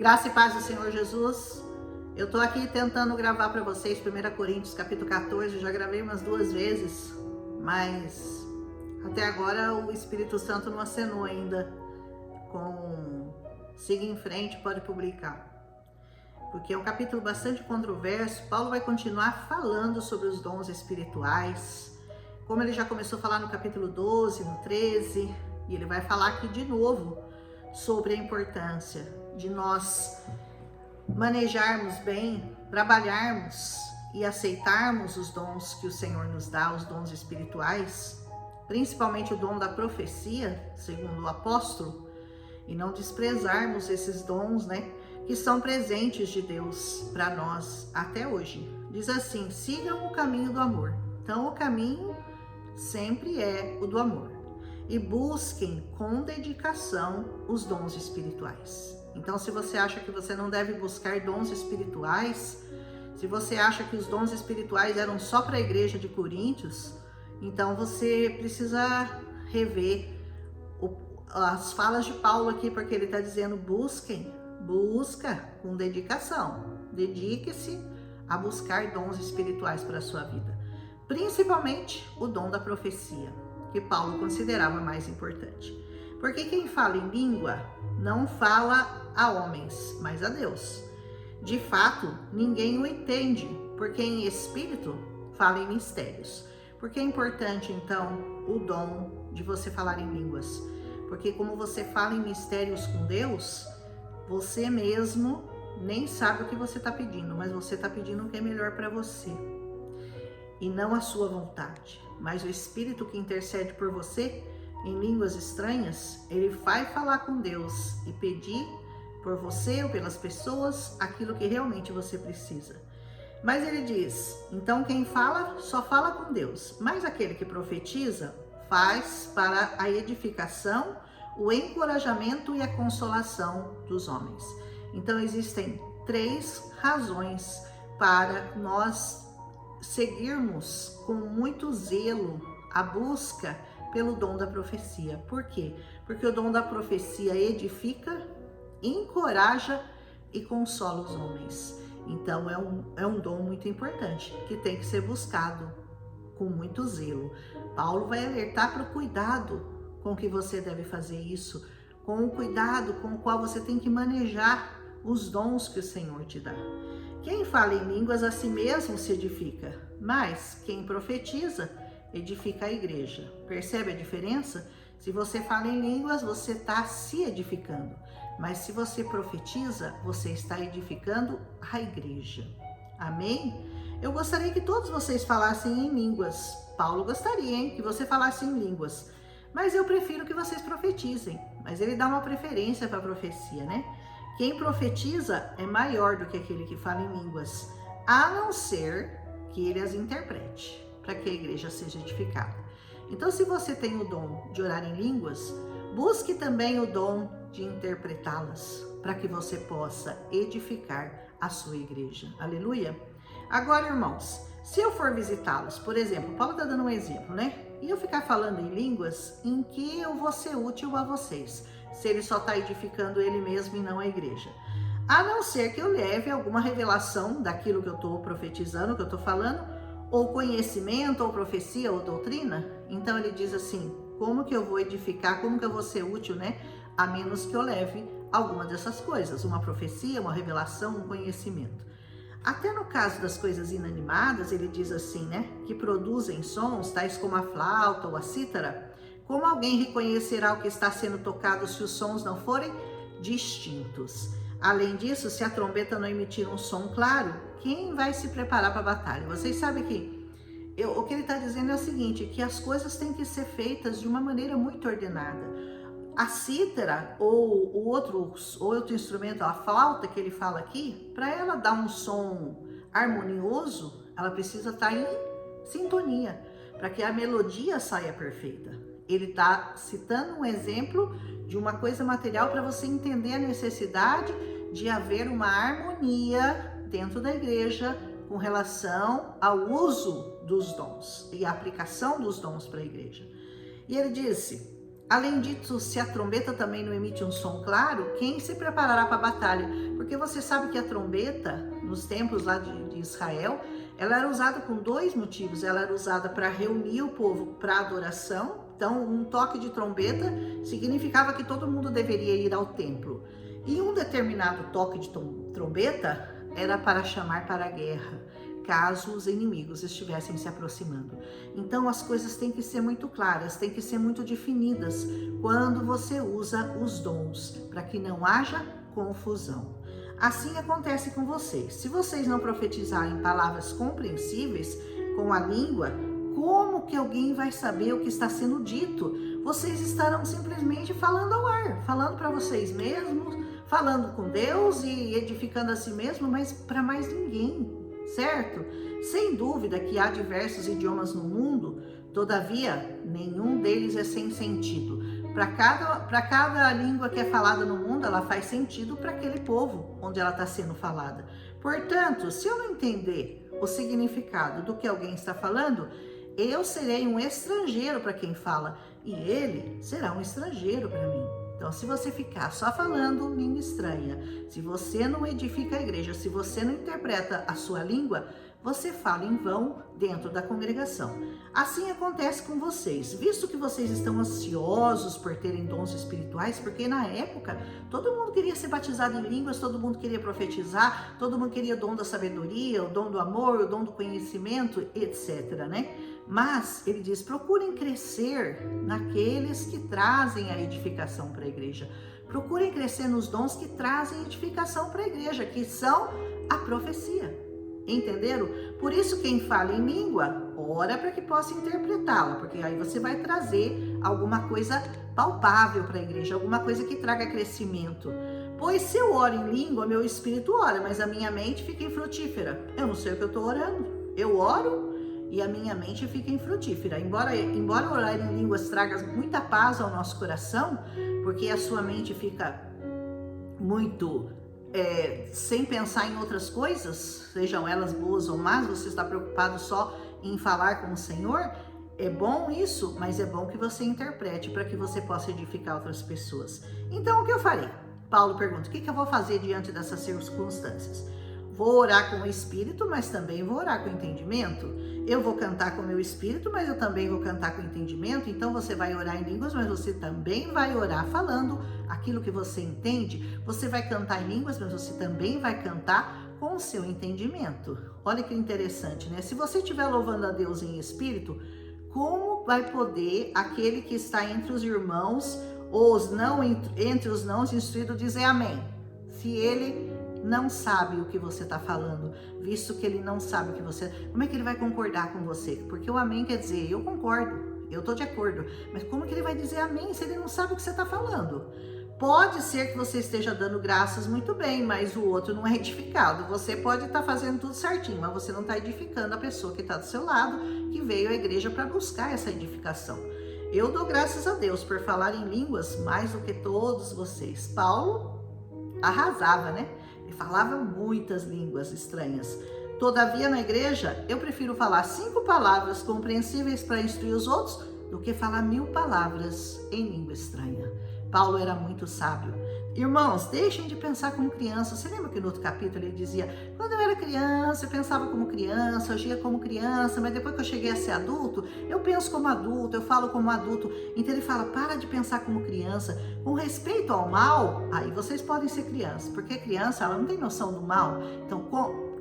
Graça e paz do Senhor Jesus. Eu tô aqui tentando gravar para vocês 1 Coríntios capítulo 14, já gravei umas 2 vezes, mas até agora o Espírito Santo não acenou ainda com siga em frente, pode publicar. Porque é um capítulo bastante controverso. Paulo vai continuar falando sobre os dons espirituais, como ele já começou a falar no capítulo 12, no 13, e ele vai falar aqui de novo sobre a importância de nós manejarmos bem, trabalharmos e aceitarmos os dons que o Senhor nos dá, os dons espirituais, principalmente o dom da profecia, segundo o apóstolo, e não desprezarmos esses dons, que são presentes de Deus para nós até hoje. Diz assim: sigam o caminho do amor. Então o caminho sempre é o do amor. E busquem com dedicação os dons espirituais. Então, se você acha que você não deve buscar dons espirituais, se você acha que os dons espirituais eram só para a igreja de Coríntios, então você precisa rever as falas de Paulo aqui, porque ele está dizendo: busca com dedicação, dedique-se a buscar dons espirituais para a sua vida, principalmente o dom da profecia, que Paulo considerava mais importante. Porque quem fala em língua não fala a homens, mas a Deus. De fato, ninguém o entende, porque em espírito fala em mistérios. Porque é importante, então, o dom de você falar em línguas. Porque como você fala em mistérios com Deus, você mesmo nem sabe o que você está pedindo, mas você está pedindo o que é melhor para você. E não a sua vontade, mas o Espírito que intercede por você em línguas estranhas, ele vai falar com Deus e pedir por você ou pelas pessoas aquilo que realmente você precisa. Mas ele diz: então quem fala, só fala com Deus, mas aquele que profetiza faz para a edificação, o encorajamento e a consolação dos homens. Então existem 3 razões para nós seguirmos com muito zelo a busca pelo dom da profecia. Por quê? Porque o dom da profecia edifica, encoraja e consola os homens. Então é um dom muito importante que tem que ser buscado com muito zelo. Paulo vai alertar para o cuidado com que você deve fazer isso, com o cuidado com o qual você tem que manejar os dons que o Senhor te dá. Quem fala em línguas a si mesmo se edifica, mas quem profetiza edifica a igreja. Percebe a diferença? Se você fala em línguas, você está se edificando, mas se você profetiza, você está edificando a igreja. Amém? Eu gostaria que todos vocês falassem em línguas. Paulo gostaria, que você falasse em línguas, mas eu prefiro que vocês profetizem. Mas ele dá uma preferência para a profecia, Quem profetiza é maior do que aquele que fala em línguas, a não ser que ele as interprete, para que a igreja seja edificada. Então, se você tem o dom de orar em línguas, busque também o dom de interpretá-las, para que você possa edificar a sua igreja. Aleluia! Agora, irmãos, se eu for visitá-los, por exemplo, Paulo está dando um exemplo, E eu ficar falando em línguas, em que eu vou ser útil a vocês, se ele só está edificando ele mesmo e não a igreja? A não ser que eu leve alguma revelação daquilo que eu estou profetizando, que eu estou falando, ou conhecimento, ou profecia, ou doutrina. Então ele diz assim: como que eu vou edificar, como que eu vou ser útil, A menos que eu leve alguma dessas coisas, uma profecia, uma revelação, um conhecimento. Até no caso das coisas inanimadas, ele diz assim, que produzem sons, tais como a flauta ou a cítara. Como alguém reconhecerá o que está sendo tocado se os sons não forem distintos? Além disso, se a trombeta não emitir um som claro, quem vai se preparar para a batalha? Vocês sabem que o que ele está dizendo é o seguinte, que as coisas têm que ser feitas de uma maneira muito ordenada. A cítara ou o outro instrumento, a flauta que ele fala aqui, para ela dar um som harmonioso, ela precisa estar em sintonia, para que a melodia saia perfeita. Ele está citando um exemplo de uma coisa material para você entender a necessidade de haver uma harmonia dentro da igreja com relação ao uso dos dons e a aplicação dos dons para a igreja. E ele disse: Além disso, se a trombeta também não emite um som claro, quem se preparará para a batalha? Porque você sabe que a trombeta, nos tempos lá de Israel, ela era usada com dois motivos. Ela era usada para reunir o povo para adoração. Então, um toque de trombeta significava que todo mundo deveria ir ao templo. E um determinado toque de trombeta era para chamar para a guerra, caso os inimigos estivessem se aproximando. Então as coisas têm que ser muito claras, têm que ser muito definidas quando você usa os dons, para que não haja confusão. Assim acontece com vocês. Se vocês não profetizarem palavras compreensíveis com a língua, como que alguém vai saber o que está sendo dito? Vocês estarão simplesmente falando ao ar, falando para vocês mesmos, falando com Deus e edificando a si mesmo, mas para mais ninguém, certo? Sem dúvida que há diversos idiomas no mundo, todavia, nenhum deles é sem sentido. Para cada língua que é falada no mundo, ela faz sentido para aquele povo onde ela está sendo falada. Portanto, se eu não entender o significado do que alguém está falando, eu serei um estrangeiro para quem fala e ele será um estrangeiro para mim. Então, se você ficar só falando língua estranha, se você não edifica a igreja, se você não interpreta a sua língua, você fala em vão dentro da congregação. Assim acontece com vocês, visto que vocês estão ansiosos por terem dons espirituais, porque na época todo mundo queria ser batizado em línguas, todo mundo queria profetizar, todo mundo queria o dom da sabedoria, o dom do amor, o dom do conhecimento, etc, né? Mas ele diz, procurem crescer naqueles que trazem a edificação para a igreja. Procurem crescer nos dons que trazem edificação para a igreja, que são a profecia. Entenderam? Por isso quem fala em língua, ora para que possa interpretá-la, porque aí você vai trazer alguma coisa palpável para a igreja, alguma coisa que traga crescimento. Pois se eu oro em língua, meu espírito ora, mas a minha mente fica infrutífera. Eu não sei o que eu estou orando. Eu oro e a minha mente fica infrutífera. Embora orar em línguas traga muita paz ao nosso coração, porque a sua mente fica muito sem pensar em outras coisas, sejam elas boas ou más, você está preocupado só em falar com o Senhor, é bom isso, mas é bom que você interprete para que você possa edificar outras pessoas. Então, o que eu farei? Paulo pergunta, o que eu vou fazer diante dessas circunstâncias? Vou orar com o espírito, mas também vou orar com o entendimento. Eu vou cantar com o meu espírito, mas eu também vou cantar com o entendimento. Então você vai orar em línguas, mas você também vai orar falando aquilo que você entende. Você vai cantar em línguas, mas você também vai cantar com o seu entendimento. Olha que interessante, né? Se você estiver louvando a Deus em espírito, como vai poder aquele que está entre os irmãos, ou os não entre os não instruídos, dizer amém? Se ele não sabe o que você está falando, visto que ele não sabe o que você... Como é que ele vai concordar com você? Porque o amém quer dizer, eu concordo, eu estou de acordo. Mas como que ele vai dizer amém se ele não sabe o que você está falando? Pode ser que você esteja dando graças muito bem, mas o outro não é edificado. Você pode estar fazendo tudo certinho, mas você não está edificando a pessoa que está do seu lado, que veio à igreja para buscar essa edificação. Eu dou graças a Deus por falar em línguas mais do que todos vocês. Paulo arrasava, né? Ele falava muitas línguas estranhas. Todavia, na igreja, eu prefiro falar 5 palavras compreensíveis para instruir os outros do que falar 1000 palavras em língua estranha. Paulo era muito sábio. Irmãos, deixem de pensar como criança. Você lembra que no outro capítulo ele dizia, quando eu era criança, eu pensava como criança, eu agia como criança, mas depois que eu cheguei a ser adulto, eu penso como adulto, eu falo como adulto. Então ele fala, para de pensar como criança. Com respeito ao mal, aí vocês podem ser crianças, porque criança, ela não tem noção do mal. Então,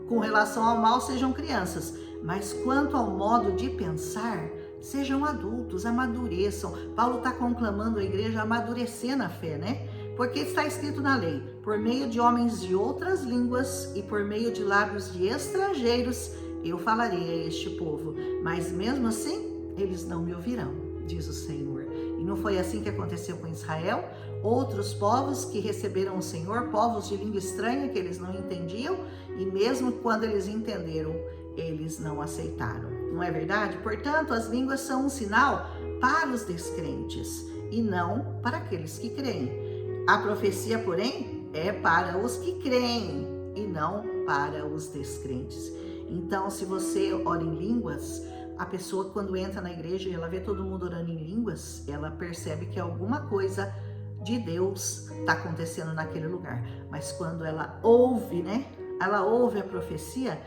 com relação ao mal, sejam crianças. Mas quanto ao modo de pensar, sejam adultos, amadureçam. Paulo está conclamando a igreja a amadurecer na fé, né? Porque está escrito na lei, por meio de homens de outras línguas e por meio de lábios de estrangeiros, eu falarei a este povo, mas mesmo assim, eles não me ouvirão, diz o Senhor. E não foi assim que aconteceu com Israel? Outros povos que receberam o Senhor, povos de língua estranha que eles não entendiam, e mesmo quando eles entenderam, eles não aceitaram. Não é verdade? Portanto, as línguas são um sinal para os descrentes e não para aqueles que creem. A profecia, porém, é para os que creem e não para os descrentes. Então, se você ora em línguas, a pessoa quando entra na igreja e ela vê todo mundo orando em línguas, ela percebe que alguma coisa de Deus está acontecendo naquele lugar. Mas quando ela ouve, né? Ela ouve a profecia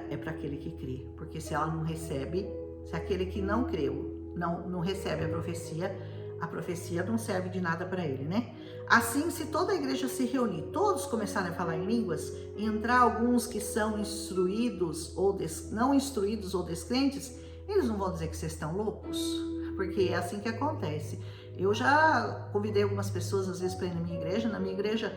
é para aquele que crê. Porque se ela não recebe, se aquele que não creu não recebe a profecia não serve de nada para ele, né? Assim, se toda a igreja se reunir, todos começarem a falar em línguas, e entrar alguns que são instruídos ou não instruídos ou descrentes, eles não vão dizer que vocês estão loucos, porque é assim que acontece. Eu já convidei algumas pessoas às vezes para ir na minha igreja. Na minha igreja,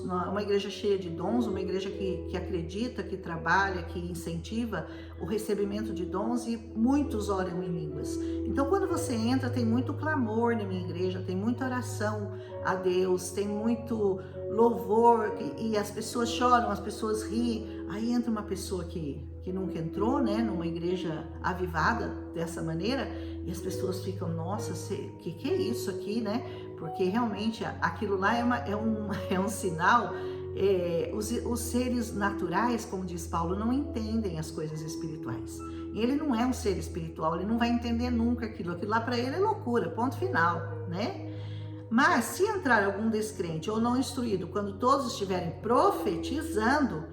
uma igreja cheia de dons, uma igreja que acredita, que trabalha, que incentiva o recebimento de dons, e muitos oram em línguas. Então, quando você entra, tem muito clamor na minha igreja, tem muita oração a Deus, tem muito louvor, e as pessoas choram, as pessoas riem. Aí entra uma pessoa que nunca entrou, né, numa igreja avivada dessa maneira, e as pessoas ficam, nossa, que é isso aqui, né? Porque realmente aquilo lá é um sinal. Os seres naturais, como diz Paulo, não entendem as coisas espirituais. E ele não é um ser espiritual, ele não vai entender nunca aquilo lá para ele é loucura, ponto final, né? Mas se entrar algum descrente ou não instruído, quando todos estiverem profetizando,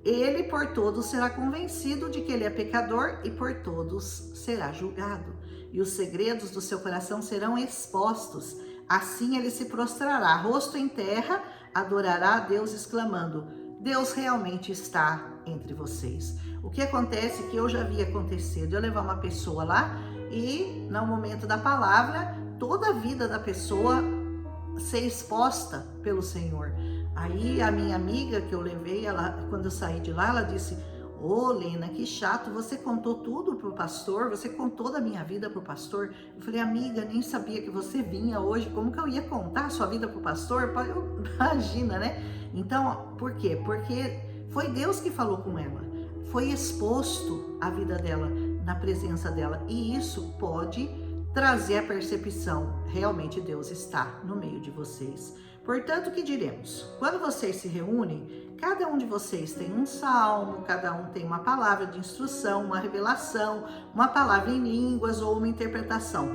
ele por todos será convencido de que ele é pecador e por todos será julgado. E os segredos do seu coração serão expostos. Assim ele se prostrará, rosto em terra, adorará a Deus, exclamando: Deus realmente está entre vocês. O que acontece, que eu já vi acontecer, de eu levar uma pessoa lá e, no momento da palavra, toda a vida da pessoa ser exposta pelo Senhor. Aí a minha amiga que eu levei, quando eu saí de lá, ela disse: ô Lena, que chato, você contou tudo pro pastor, você contou da minha vida pro pastor. Eu falei: amiga, nem sabia que você vinha hoje, como que eu ia contar a sua vida pro pastor? Imagina, né? Então, por quê? Porque foi Deus que falou com ela, foi exposto a vida dela na presença dela, e isso pode trazer a percepção, realmente Deus está no meio de vocês. Portanto, o que diremos? Quando vocês se reúnem, cada um de vocês tem um salmo, cada um tem uma palavra de instrução, uma revelação, uma palavra em línguas ou uma interpretação.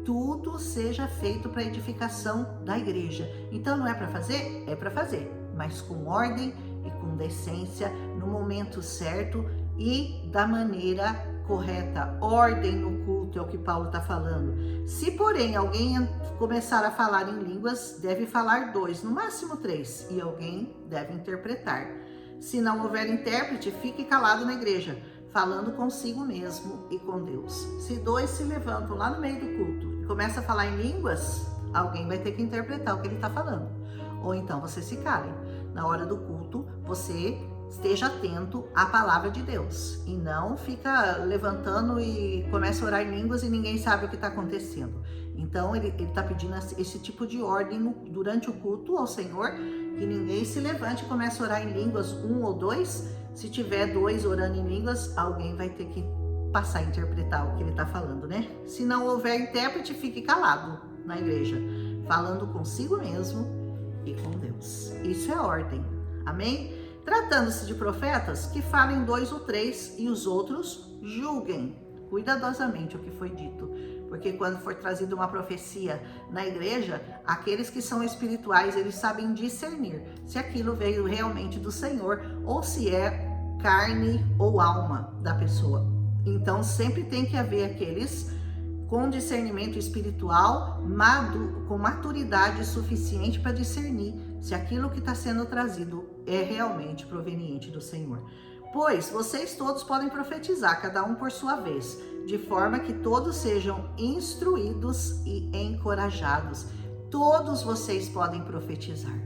Tudo seja feito para edificação da igreja. Então, não é para fazer? É para fazer, mas com ordem e com decência, no momento certo e da maneira correta. Ordem no culto é o que Paulo está falando. Se, porém, alguém começar a falar em línguas, deve falar 2, no máximo 3, e alguém deve interpretar. Se não houver intérprete, fique calado na igreja, falando consigo mesmo e com Deus. Se 2 se levantam lá no meio do culto e começam a falar em línguas, alguém vai ter que interpretar o que ele está falando. Ou então vocês se calem. Na hora do culto, você esteja atento à palavra de Deus e não fica levantando e começa a orar em línguas e ninguém sabe o que está acontecendo. Então ele está pedindo esse tipo de ordem durante o culto ao Senhor, que ninguém se levante e comece a orar em línguas, 1 ou 2. Se tiver 2 orando em línguas, alguém vai ter que passar a interpretar o que ele está falando, né? Se não houver intérprete, fique calado na igreja, falando consigo mesmo e com Deus. Isso é ordem, amém? Tratando-se de profetas, que falem 2 ou 3 e os outros julguem cuidadosamente o que foi dito. Porque quando for trazida uma profecia na igreja, aqueles que são espirituais, eles sabem discernir se aquilo veio realmente do Senhor ou se é carne ou alma da pessoa. Então sempre tem que haver aqueles com discernimento espiritual, com maturidade suficiente para discernir se aquilo que está sendo trazido é realmente proveniente do Senhor. Pois vocês todos podem profetizar, cada um por sua vez, de forma que todos sejam instruídos e encorajados. Todos vocês podem profetizar,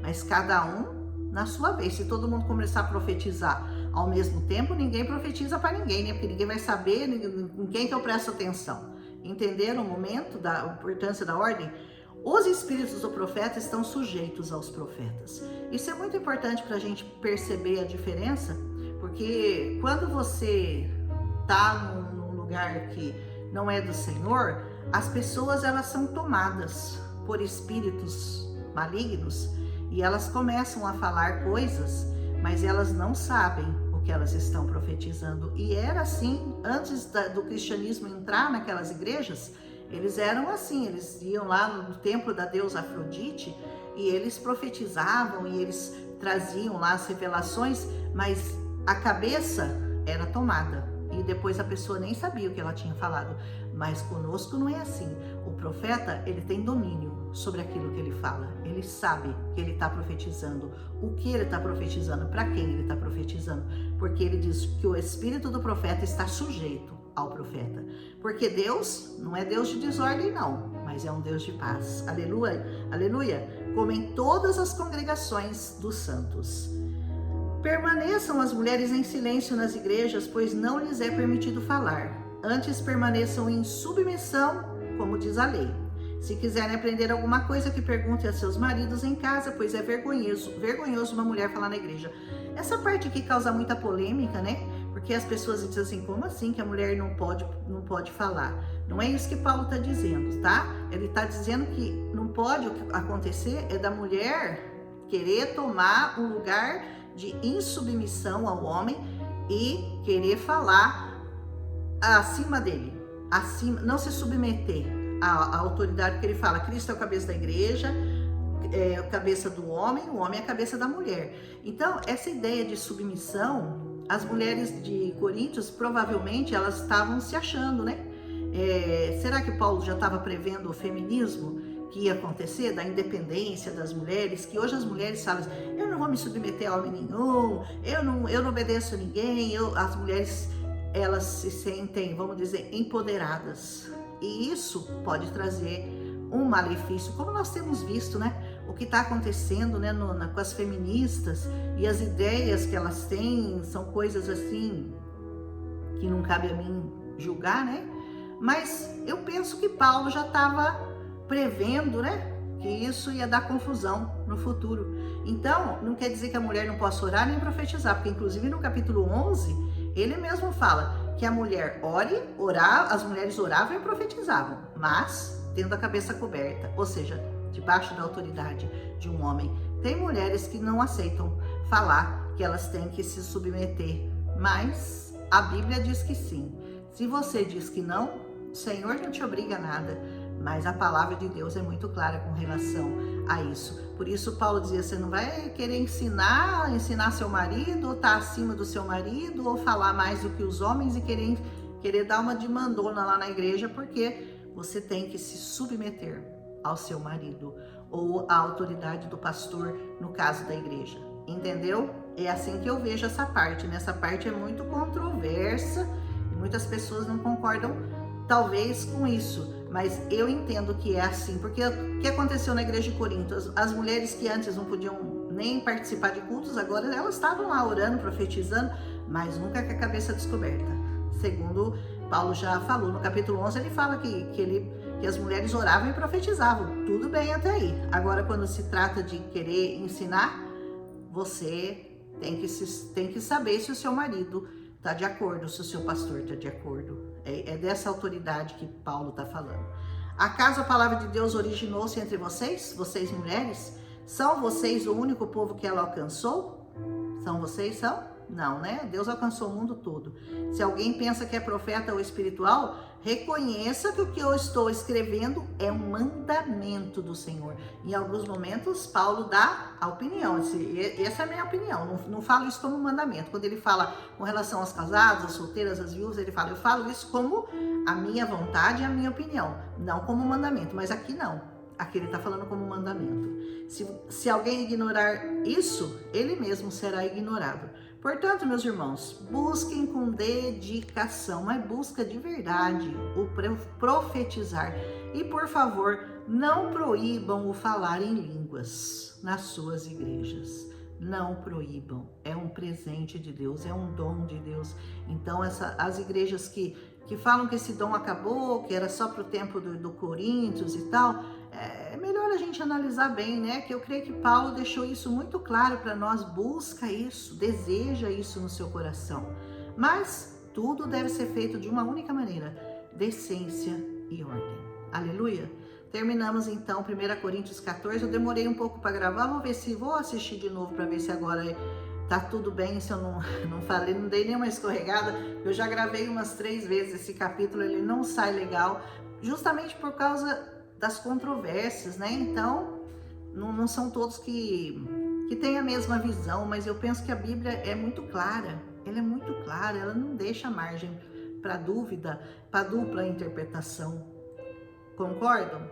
mas cada um na sua vez. Se todo mundo começar a profetizar ao mesmo tempo, ninguém profetiza para ninguém, né? Porque ninguém vai saber em quem que eu presto atenção. Entenderam o momento da importância da ordem? Os espíritos do profeta estão sujeitos aos profetas. Isso é muito importante para a gente perceber a diferença, porque quando você está num lugar que não é do Senhor, as pessoas elas são tomadas por espíritos malignos e elas começam a falar coisas, mas elas não sabem o que elas estão profetizando. E era assim, antes do cristianismo entrar naquelas igrejas, eles eram assim, eles iam lá no templo da deusa Afrodite e eles profetizavam e eles traziam lá as revelações, mas a cabeça era tomada e depois a pessoa nem sabia o que ela tinha falado. Mas conosco não é assim. O profeta, ele tem domínio sobre aquilo que ele fala. Ele sabe que ele está profetizando, o que ele está profetizando, para quem ele está profetizando, porque ele diz que o espírito do profeta está sujeito ao profeta, porque Deus não é Deus de desordem não, mas é um Deus de paz. Aleluia, aleluia. Como em todas as congregações dos santos. Permaneçam as mulheres em silêncio nas igrejas, pois não lhes é permitido falar. Antes permaneçam em submissão, como diz a lei. Se quiserem aprender alguma coisa, que perguntem a seus maridos em casa, pois é vergonhoso uma mulher falar na igreja. Essa parte aqui causa muita polêmica, né? Porque as pessoas dizem assim, como assim que a mulher não pode falar? Não é isso que Paulo está dizendo, tá? Ele está dizendo que não pode acontecer é da mulher querer tomar um lugar de insubmissão ao homem e querer falar acima dele, não se submeter à autoridade que ele fala. Cristo é o cabeça da igreja, é a cabeça do homem, o homem é a cabeça da mulher. Então, essa ideia de submissão, as mulheres de Coríntios, provavelmente, elas estavam se achando, né? Será que Paulo já estava prevendo o feminismo que ia acontecer, da independência das mulheres, que hoje as mulheres falam, eu não vou me submeter a homem nenhum, eu não obedeço a ninguém, as mulheres, elas se sentem, vamos dizer, empoderadas. E isso pode trazer um malefício, como nós temos visto, né? O que está acontecendo, né, com as feministas e as ideias que elas têm, são coisas assim que não cabe a mim julgar, né? Mas eu penso que Paulo já estava prevendo, né, que isso ia dar confusão no futuro. Então, não quer dizer que a mulher não possa orar nem profetizar, porque inclusive no capítulo 11, ele mesmo fala que a mulher as mulheres oravam e profetizavam, mas tendo a cabeça coberta, ou seja, debaixo da autoridade de um homem. Tem mulheres que não aceitam falar que elas têm que se submeter, mas a Bíblia diz que sim. Se você diz que não, o Senhor não te obriga a nada, mas a palavra de Deus é muito clara com relação a isso. Por isso Paulo dizia, você não vai querer ensinar seu marido, ou estar acima do seu marido, ou falar mais do que os homens e querer dar uma de mandona lá na igreja, porque você tem que se submeter ao seu marido, ou à autoridade do pastor, no caso da igreja. Entendeu? É assim que eu vejo essa parte. Nessa parte é muito controversa, e muitas pessoas não concordam, talvez, com isso. Mas eu entendo que é assim, porque o que aconteceu na igreja de Corinto? As mulheres que antes não podiam nem participar de cultos, agora elas estavam lá orando, profetizando, mas nunca com a cabeça descoberta. Segundo Paulo já falou, no capítulo 11 ele fala que as mulheres oravam e profetizavam. Tudo bem até aí. Agora, quando se trata de querer ensinar, você tem que saber se o seu marido está de acordo, se o seu pastor está de acordo. É dessa autoridade que Paulo está falando. Acaso a palavra de Deus originou-se entre vocês mulheres? São vocês o único povo que ela alcançou? São? Não, né? Deus alcançou o mundo todo. Se alguém pensa que é profeta ou espiritual, reconheça que o que eu estou escrevendo é um mandamento do Senhor. Em alguns momentos, Paulo dá a opinião. Essa é a minha opinião. Não falo isso como mandamento. Quando ele fala com relação aos casados, às solteiras, às viúvas, ele fala, eu falo isso como a minha vontade e a minha opinião. Não como mandamento, mas aqui não. Aqui ele está falando como mandamento. Se alguém ignorar isso, ele mesmo será ignorado. Portanto, meus irmãos, busquem com dedicação, mas busca de verdade o profetizar. E, por favor, não proíbam o falar em línguas nas suas igrejas. Não proíbam. É um presente de Deus, é um dom de Deus. Então, as igrejas que falam que esse dom acabou, que era só para o tempo do Coríntios e tal, é melhor a gente analisar bem, né? Que eu creio que Paulo deixou isso muito claro para nós. Busca isso, deseja isso no seu coração. Mas tudo deve ser feito de uma única maneira, decência e ordem. Aleluia! Terminamos então 1 Coríntios 14. Eu demorei um pouco para gravar, vou assistir de novo para ver se agora Tá tudo bem se eu não falei, não dei nenhuma escorregada. Eu já gravei umas 3 vezes esse capítulo, ele não sai legal, justamente por causa das controvérsias, né? Então, não são todos que têm a mesma visão, mas eu penso que a Bíblia é muito clara. Ela é muito clara, ela não deixa margem para dúvida, para dupla interpretação. Concordam?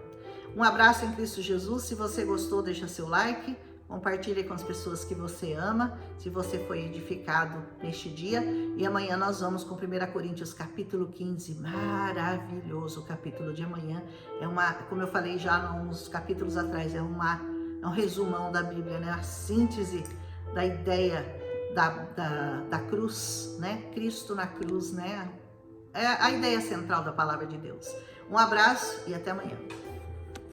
Um abraço em Cristo Jesus. Se você gostou, deixa seu like. Compartilhe com as pessoas que você ama, se você foi edificado neste dia. E amanhã nós vamos com 1 Coríntios capítulo 15. Maravilhoso o capítulo de amanhã. Como eu falei já uns capítulos atrás, é um resumão da Bíblia, né? A síntese da ideia da cruz, né? Cristo na cruz, né? É a ideia central da palavra de Deus. Um abraço e até amanhã.